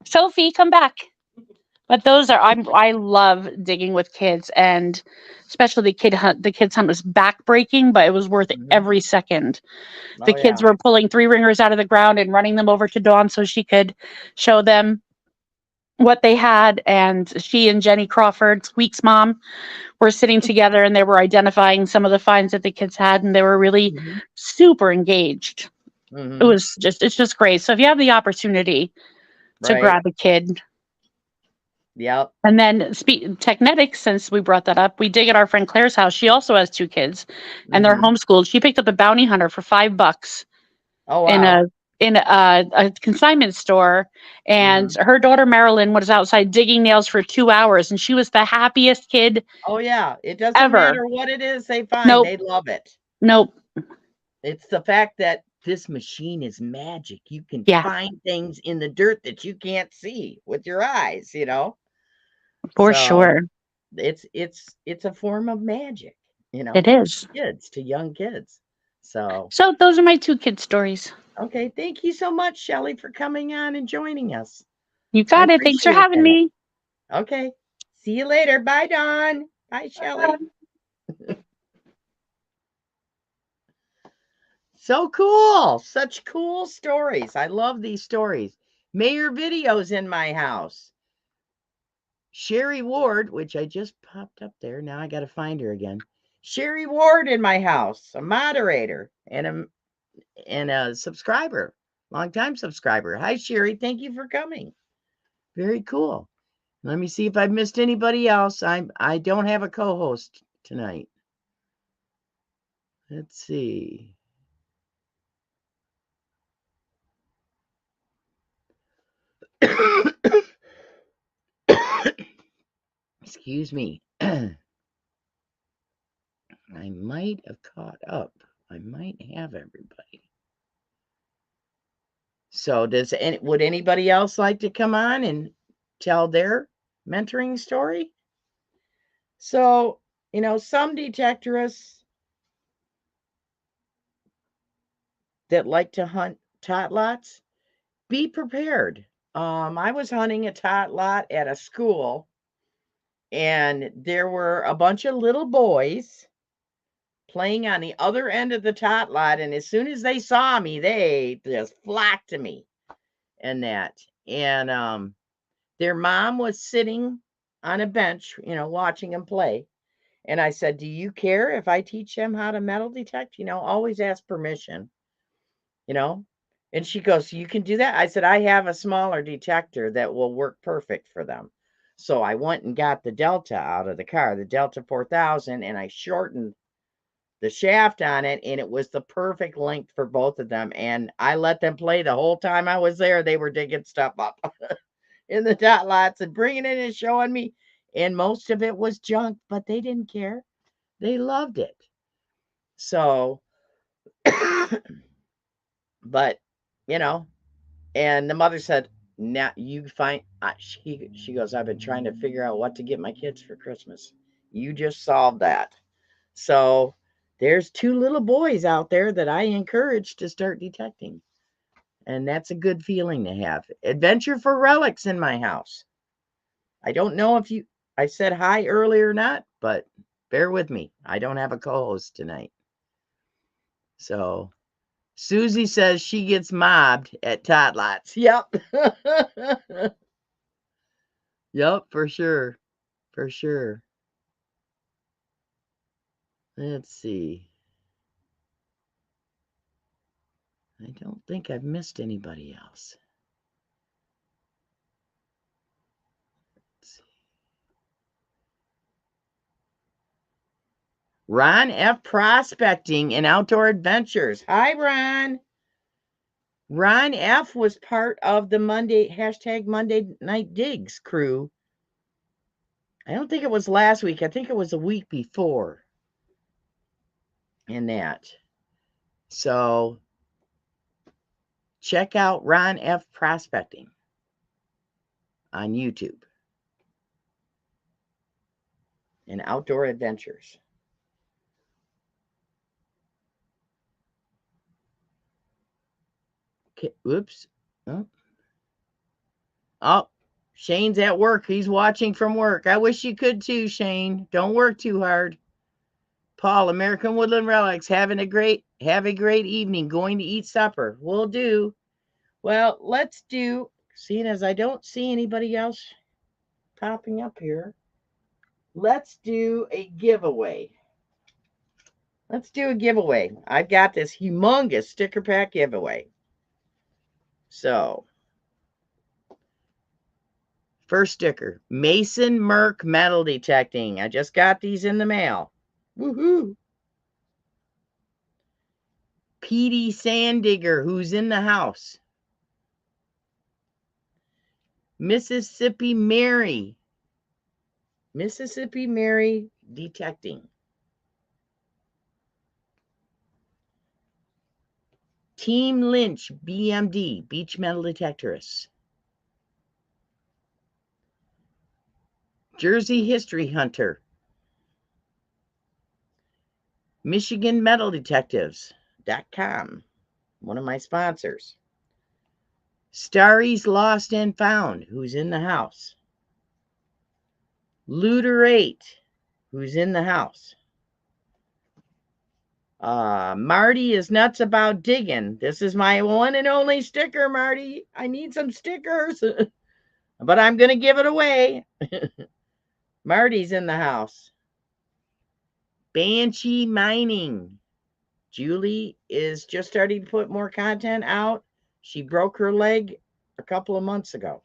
Sophie, come back. But those are I love digging with kids, and especially the kids hunt was backbreaking, but it was worth every second. The kids were pulling 3 ringers out of the ground and running them over to Dawn so she could show them what they had. And she and Jenny Crawford, Squeak's mom, were sitting together, and they were identifying some of the finds that the kids had, and they were really super engaged. It's just great. So if you have the opportunity to grab a kid. Yep. And then Technetics, since we brought that up, we dig at our friend Claire's house. She also has 2 kids, and they're homeschooled. She picked up a bounty hunter for $5. Oh, wow. In a consignment store, and her daughter Marilyn was outside digging nails for 2 hours, and she was the happiest kid. Oh yeah, it doesn't ever. Matter what it is they find. They love it. Nope. It's the fact that this machine is magic. You can find things in the dirt that you can't see with your eyes, For sure. It's a form of magic, It is. To young kids. So those are my 2 kid stories. Okay, thank you so much, Shelley, for coming on and joining us. You got it. Thanks for having me. Okay. See you later. Bye, Dawn. Bye, Shelley. So cool. Such cool stories. I love these stories. Mayor videos in my house. Sherry Ward, which I just popped up there. Now I got to find her again. Sherry Ward in my house, a moderator and a subscriber, longtime subscriber. Hi, Sherry. Thank you for coming. Very cool. Let me see if I've missed anybody else. I don't have a co-host tonight. Let's see. Excuse me. I might have caught up. I might have everybody. So would anybody else like to come on and tell their mentoring story? So, some detectorists that like to hunt tot lots, be prepared. I was hunting a tot lot at a school, and there were a bunch of little boys playing on the other end of the tot lot, and as soon as they saw me, they just flocked to me and that. And their mom was sitting on a bench, watching them play. And I said, do you care if I teach them how to metal detect? Always ask permission, And she goes, you can do that? I said, I have a smaller detector that will work perfect for them. So I went and got the Delta out of the car, the Delta 4000, and I shortened the shaft on it, and it was the perfect length for both of them. And I let them play the whole time I was there. They were digging stuff up in the dot lots and bringing it and showing me. And most of it was junk, but they didn't care. They loved it. So, but, and the mother said, now you find, she goes, I've been trying to figure out what to get my kids for Christmas. You just solved that. So there's 2 little boys out there that I encourage to start detecting. And that's a good feeling to have. Adventure for Relics in my house. I don't know if I said hi earlier or not, but bear with me. I don't have a co-host tonight. So Susie says she gets mobbed at Tot Lots. Yep. Yep, for sure. For sure. Let's see. I don't think I've missed anybody else. Let's see. Ron F. Prospecting and Outdoor Adventures. Hi, Ron. Ron F. was part of the Monday Night Digs crew. I don't think it was last week. I think it was a week before. In that. So check out Ron F. Prospecting on YouTube and Outdoor Adventures. Okay, oops. Oh, Shane's at work. He's watching from work. I wish you could too, Shane. Don't work too hard. Paul, American Woodland Relics, have a great evening. Going to eat supper. Will do. Well, let's do, seeing as I don't see anybody else popping up here, let's do a giveaway. Let's do a giveaway. I've got this humongous sticker pack giveaway. So, first sticker, Mason Merck metal detecting. I just got these in the mail. Woohoo! Petey Sandigger, who's in the house. Mississippi Mary detecting. Team Lynch BMD, beach metal detectorist. Jersey History Hunter. Michigan Metal Detectives.com, one of my sponsors. Starry's Lost and Found, who's in the house. Looter 8, who's in the house. Marty is nuts about digging. This is my one and only sticker, Marty. I need some stickers, but I'm going to give it away. Marty's in the house. Banshee Mining. Julie is just starting to put more content out. She broke her leg a couple of months ago.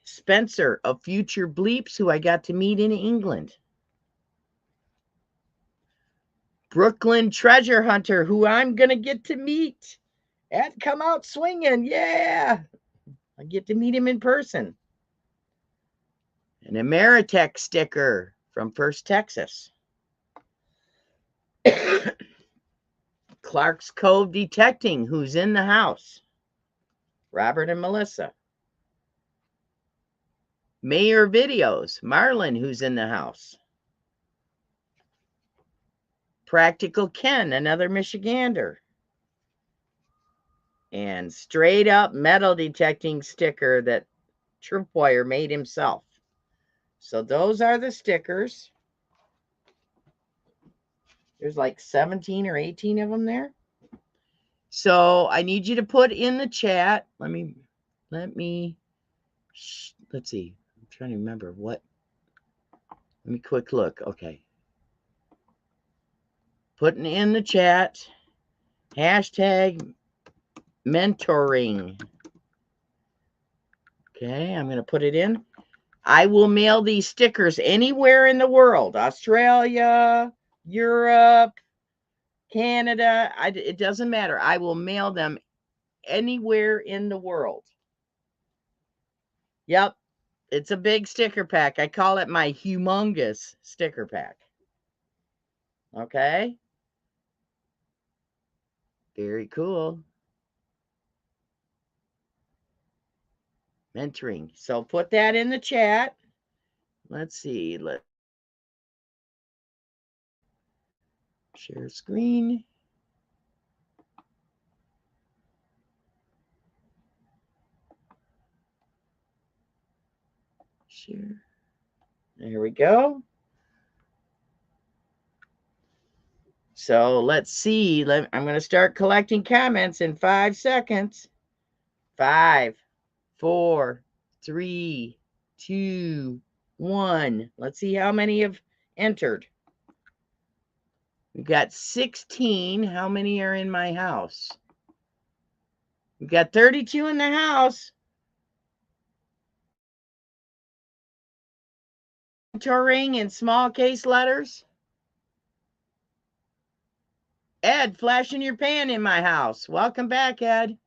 Spencer of Future Bleeps, who I got to meet in England. Brooklyn Treasure Hunter, who I'm going to get to meet at Come Out Swinging. Yeah. I get to meet him in person. An Ameritech sticker from First Texas. Clark's Cove Detecting, who's in the house. Robert and Melissa. Mayor Videos, Marlon, who's in the house. Practical Ken, another Michigander. And Straight Up Metal Detecting sticker that Tripwire made himself. So those are the stickers. There's like 17 or 18 of them there. So I need you to put in the chat. Let's see. I'm trying to remember what. Let me quick look. Okay. Putting in the chat. Hashtag mentoring. Okay, I'm going to put it in. I will mail these stickers anywhere in the world. Australia, Europe, Canada. It doesn't matter. I will mail them anywhere in the world. Yep. It's a big sticker pack. I call it my humongous sticker pack. Okay. Very cool. Mentoring. So put that in the chat. Let's see. Let's share screen. Share. There we go. So let's see. I'm going to start collecting comments in 5 seconds. 5, 4, 3, 2, 1. Let's see how many have entered. We've got 16. How many are in my house? We've got 32 in the house. Mentoring in small case letters. Ed, flashing your pan in my house. Welcome back, Ed.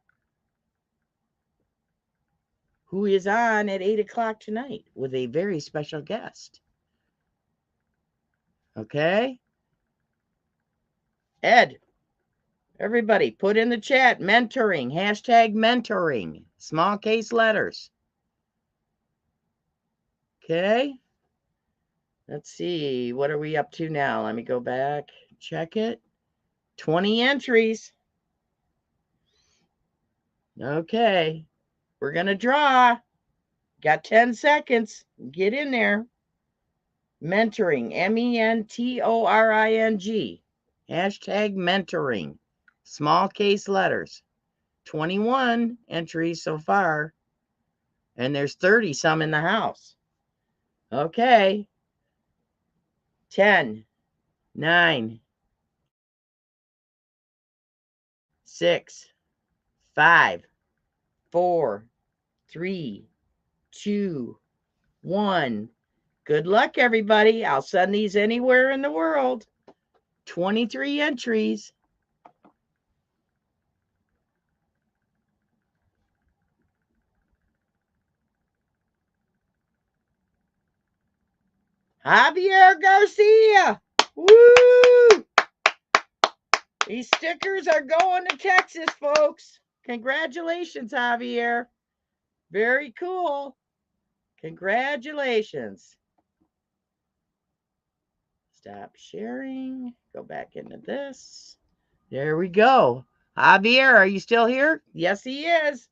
Who is on at 8 o'clock tonight with a very special guest. Okay? Ed, everybody put in the chat, mentoring, hashtag mentoring, small case letters. Okay? Let's see, what are we up to now? Let me go back, check it. 20 entries. Okay, we're going to draw. Got 10 seconds. Get in there. Mentoring, mentoring. Hashtag mentoring. Small case letters. 21 entries so far. And there's 30 some in the house. Okay. 10, 9, 6, 5, 4, 3, 2, 1. Good luck, everybody. I'll send these anywhere in the world. 23 entries. Javier Garcia. Woo! These stickers are going to Texas, folks. Congratulations, Javier. Very cool. Congratulations. Stop sharing. Go back into this. There we go. Javier, are you still here? Yes, he is.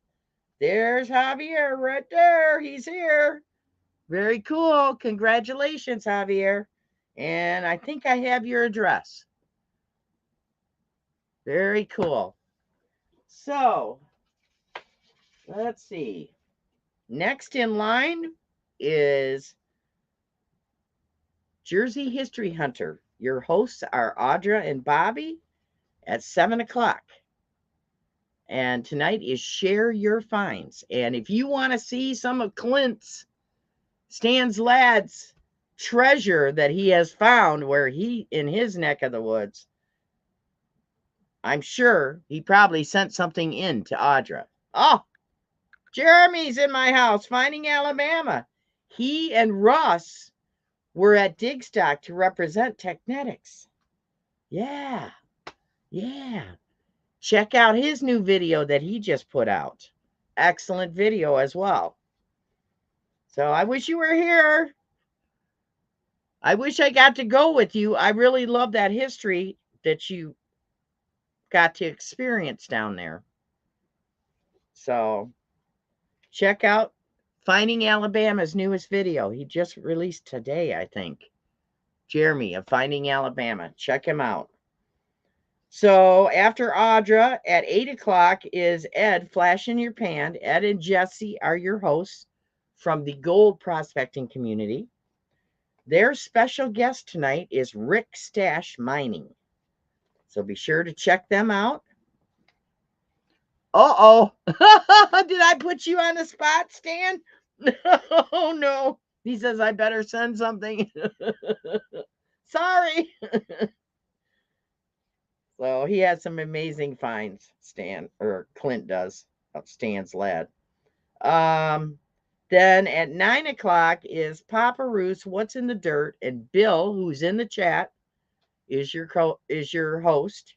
There's Javier right there. He's here. Very cool. Congratulations, Javier. And I think I have your address. Very cool. So, let's see. Next in line is Jersey History Hunter. Your hosts are Audra and Bobby at 7 o'clock. And tonight is Share Your Finds. And if you want to see some of Stan's lad's treasure that he has found where he in his neck of the woods, I'm sure he probably sent something in to Audra. Oh, Jeremy's in my house, Finding Alabama. He and Russ were at Digstock to represent Technetics. Yeah. Check out his new video that he just put out. Excellent video as well. So I wish you were here. I wish I got to go with you. I really love that history that you got to experience down there. So check out Finding Alabama's newest video. He just released today, I think. Jeremy of Finding Alabama. Check him out. So after Audra at 8 o'clock is Ed, Flash in Your Pan. Ed and Jesse are your hosts from the gold prospecting community. Their special guest tonight is Rick Stash Mining. So be sure to check them out. Uh-oh. Did I put you on the spot, Stan? Oh, no. He says I better send something. Sorry. So he has some amazing finds, Clint does, of Stan's lad. Then at 9 o'clock is Papa Roos, What's in the Dirt, and Bill, who's in the chat, is your host.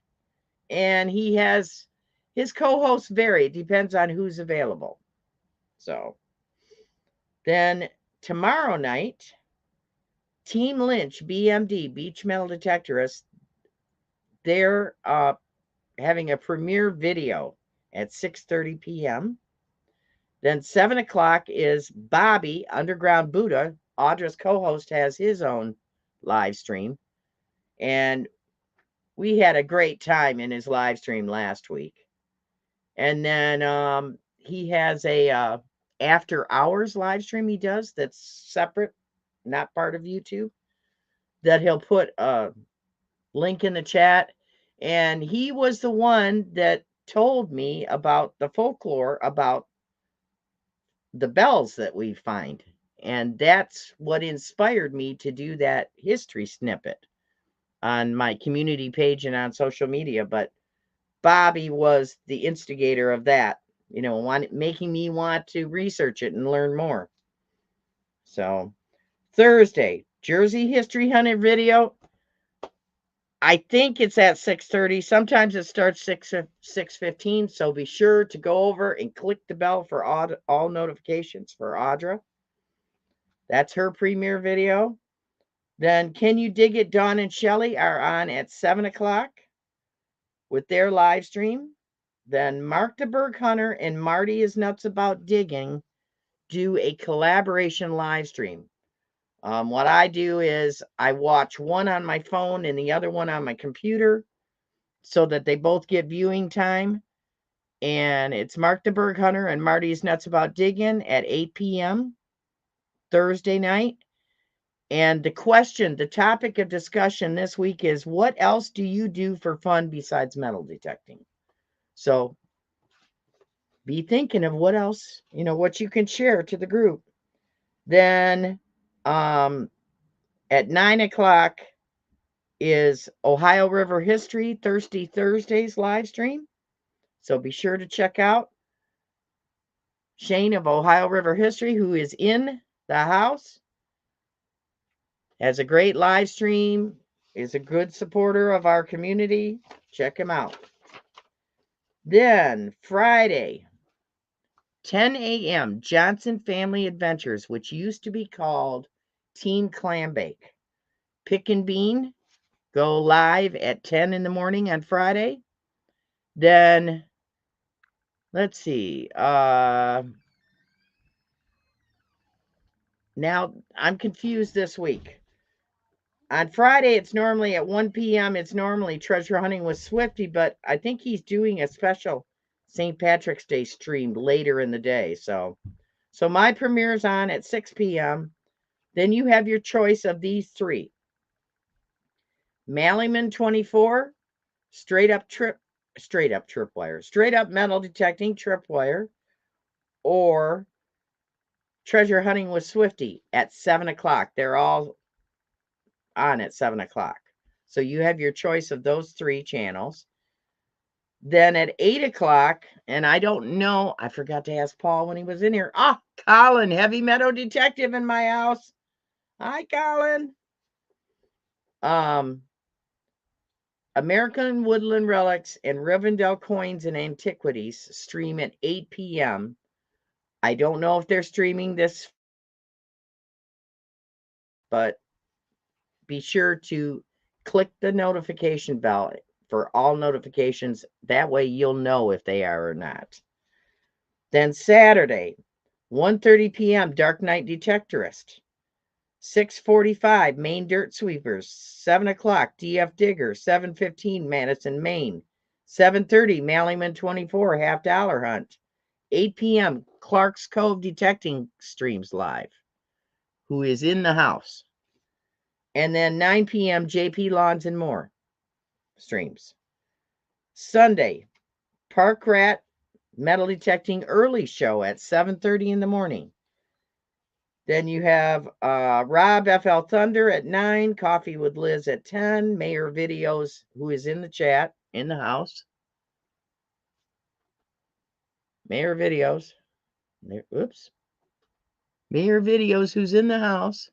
And he has his co-hosts vary. It depends on who's available. So Then tomorrow night, Team Lynch, BMD, Beach Metal Detectorists, they're having a premiere video at 6:30 p.m. Then 7 o'clock is Bobby, Underground Buddha. Audra's co-host has his own live stream. And we had a great time in his live stream last week. And then he has a after hours live stream he does that's separate, not part of YouTube, that he'll put a link in the chat. And he was the one that told me about the folklore about the bells that we find. And that's what inspired me to do that history snippet on my community page and on social media. But Bobby was the instigator of that, making me want to research it and learn more. So Thursday, Jersey History Hunted video. I think it's at 6:30. Sometimes it starts 6:15. So be sure to go over and click the bell for all notifications for Audra. That's her premiere video. Then Can You Dig It? Dawn and Shelley are on at 7 o'clock with their live stream. Then Mark the Berg Hunter and Marty is Nuts About Digging do a collaboration live stream. What I do is I watch one on my phone and the other one on my computer so that they both get viewing time. And it's Mark the Berg Hunter and Marty's Nuts About Digging at 8 p.m. Thursday night. And the topic of discussion this week is, what else do you do for fun besides metal detecting? So be thinking of what else, what you can share to the group. Then at 9 o'clock is Ohio River History Thirsty Thursdays live stream. So be sure to check out Shane of Ohio River History, who is in the house, has a great live stream, is a good supporter of our community. Check him out. Then Friday, 10 a.m., Johnson Family Adventures, which used to be called Team Clambake. Pick and Bean go live at 10 in the morning on Friday. Then, let's see. Now, I'm confused this week. On Friday, it's normally at 1 p.m. It's normally Treasure Hunting with Swifty, but I think he's doing a special St. Patrick's Day stream later in the day. So my premiere is on at 6 p.m. Then you have your choice of these three. Mallyman 24, straight up tripwire, straight up metal detecting tripwire, or Treasure Hunting with Swifty at 7 o'clock. They're all on at 7 o'clock. So you have your choice of those three channels. Then at 8 o'clock, and I don't know, I forgot to ask Paul when he was in here. Colin, Heavy Metal Detective in my house. Hi, Colin. American Woodland Relics and Rivendell Coins and Antiquities stream at 8 p.m. I don't know if they're streaming this, but be sure to click the notification bell for all notifications. That way you'll know if they are or not. Then Saturday, 1:30 p.m., Dark Knight Detectorist. 6:45, Maine Dirt Sweepers. 7 o'clock, DF Digger. 7:15, Madison, Maine. 7:30, Mallyman 24, Half Dollar Hunt. 8 p.m., Clark's Cove Detecting streams live, who is in the house. And then 9 p.m., JP Lawns and More streams. Sunday, Park Rat Metal Detecting early show at 7:30 in the morning. Then you have Rob FL Thunder at 9, Coffee with Liz at 10, Mayor Videos, who is in the chat, in the house. Mayor Videos. Oops. Mayor Videos, who's in the house.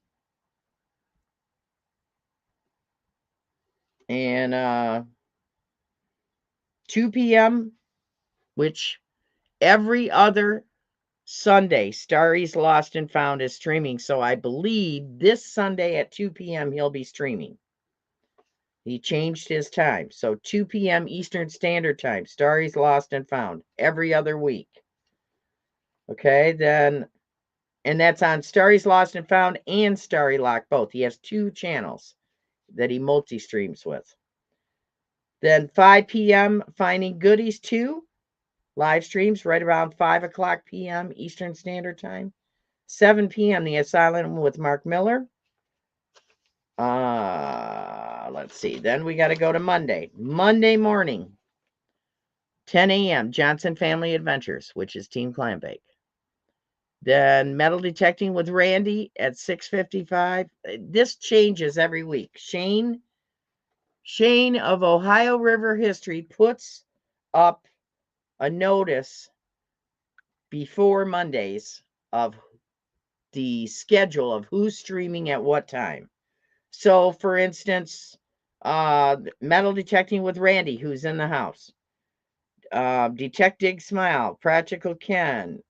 And 2 p.m., which every other Sunday, Starry's Lost and Found is streaming. So I believe this Sunday at 2 p.m. he'll be streaming. He changed his time. So 2 p.m. Eastern Standard Time, Starry's Lost and Found, every other week. Okay, then, and that's on Starry's Lost and Found and Starry Lock both. He has 2 channels that he multi-streams with. Then 5 p.m. Finding Goodies 2. Live streams right around 5 o'clock p.m. Eastern Standard Time. 7 p.m. The Asylum with Mark Miller. Let's see. Then we got to go to Monday. Monday morning, 10 a.m. Johnson Family Adventures, which is Team Clambake. Then Metal Detecting with Randy at 6:55. This changes every week. Shane of Ohio River History puts up a notice before Mondays of the schedule of who's streaming at what time. So, for instance, Metal Detecting with Randy, who's in the house. Detect Dig Smile, Practical Ken,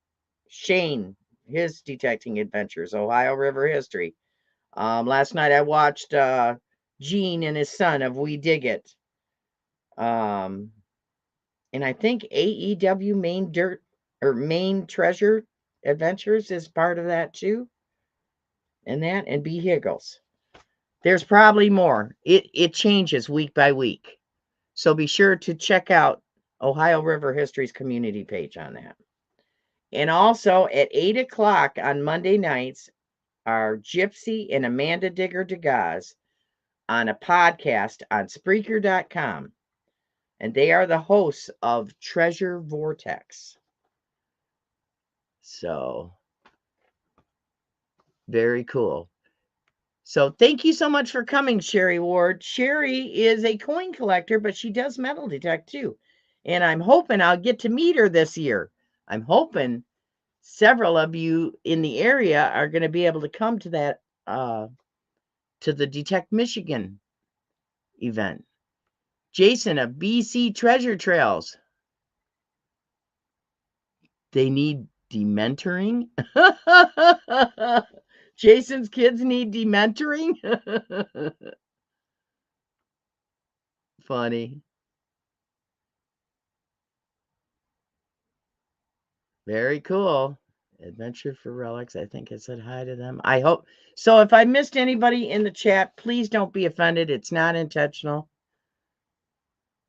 Shane, his detecting adventures, Ohio River History. Last night I watched Gene and his son of We Dig It. And I think AEW Main Treasure Adventures is part of that too. And B Higgles. There's probably more. It changes week by week. So be sure to check out Ohio River History's community page on that. And also at 8 o'clock on Monday nights are Gypsy and Amanda Digger Degas on a podcast on Spreaker.com. And they are the hosts of Treasure Vortex. So, very cool. So, thank you so much for coming, Sherry Ward. Sherry is a coin collector, but she does metal detect too. And I'm hoping I'll get to meet her this year. I'm hoping several of you in the area are going to be able to come to that, to the Detect Michigan event. Jason of BC Treasure Trails. They need dementoring. Jason's kids need dementoring. Funny. Very cool. Adventure for Relics. I think I said hi to them. I hope so. If I missed anybody in the chat, please don't be offended. It's not intentional.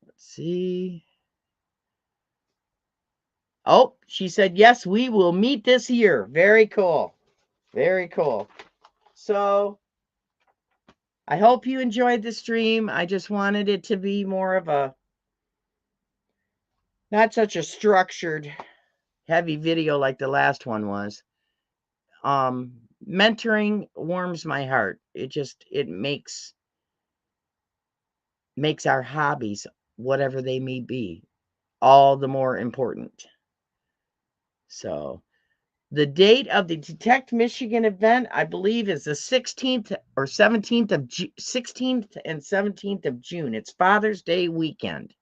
Let's see. Oh, she said, yes, we will meet this year. Very cool. Very cool. So I hope you enjoyed the stream. I just wanted it to be more of a, not such a structured, heavy video like the last one was. Mentoring warms my heart. It makes our hobbies, whatever they may be, all the more important. So the date of the Detect Michigan event, I believe, is the 16th or 17th of 16th and 17th of June. It's Father's Day weekend.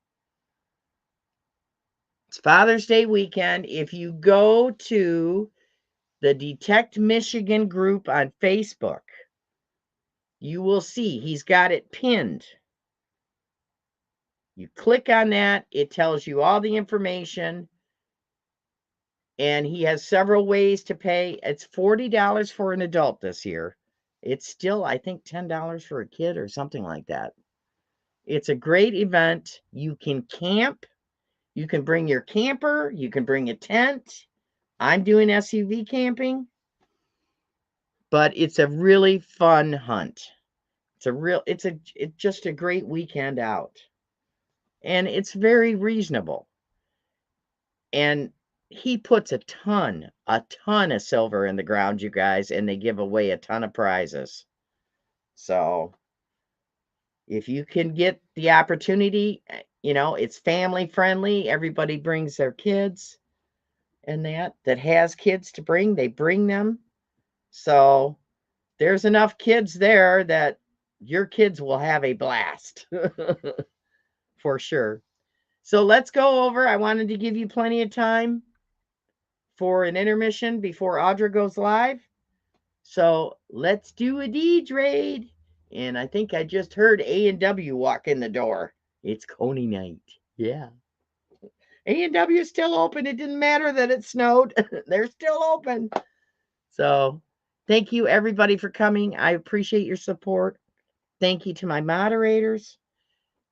It's Father's Day weekend. If you go to the Detect Michigan group on Facebook, you will see he's got it pinned. You click on that, it tells you all the information, and he has several ways to pay. It's $40 for an adult this year. It's still, I think, $10 for a kid or something like that. It's a great event. You can camp. You can bring your camper. You can bring a tent. I'm doing SUV camping. But it's a really fun hunt. It's just a great weekend out. And it's very reasonable. And he puts a ton of silver in the ground, you guys, and they give away a ton of prizes. So if you can get the opportunity, it's family friendly. Everybody brings their kids, and that has kids to bring, they bring them. So there's enough kids there that your kids will have a blast for sure. So let's go over. I wanted to give you plenty of time for an intermission before Audra goes live. So let's do a deed raid. And I think I just heard A&W walk in the door. It's Coney night. Yeah. A&W is still open. It didn't matter that it snowed. They're still open. So thank you, everybody, for coming. I appreciate your support. Thank you to my moderators.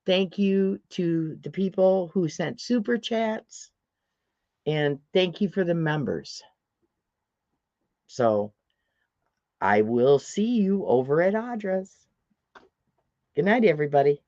Thank you to the people who sent super chats. And thank you for the members. So I will see you over at Audra's. Good night, everybody.